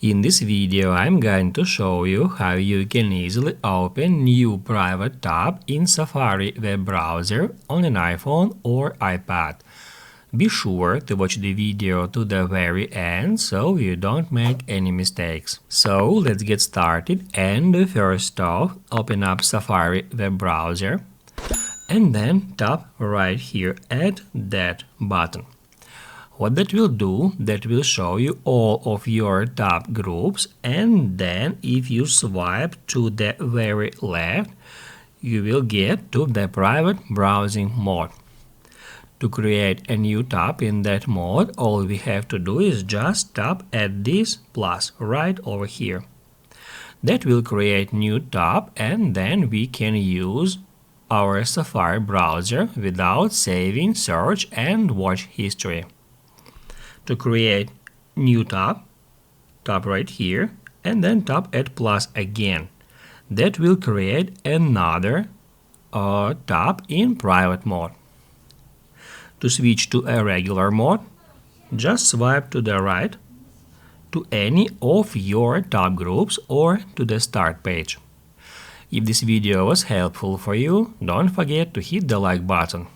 In this video, I'm going to show you how you can easily open new private tab in Safari web browser on an iPhone or iPad. Be sure to watch the video to the very end so you don't make any mistakes. So let's get started, and first off, open up Safari web browser and then tap right here at that button. What that will do, that will show you all of your tab groups, and then if you swipe to the very left, you will get to the private browsing mode. To create a new tab in that mode, all we have to do is just tap at this plus right over here. That will create new tab, and then we can use our Safari browser without saving search and watch history. To create new tab, tap right here and then tap at plus again. That will create another tab in private mode. To switch to a regular mode, just swipe to the right to any of your tab groups or to the start page. If this video was helpful for you, don't forget to hit the like button.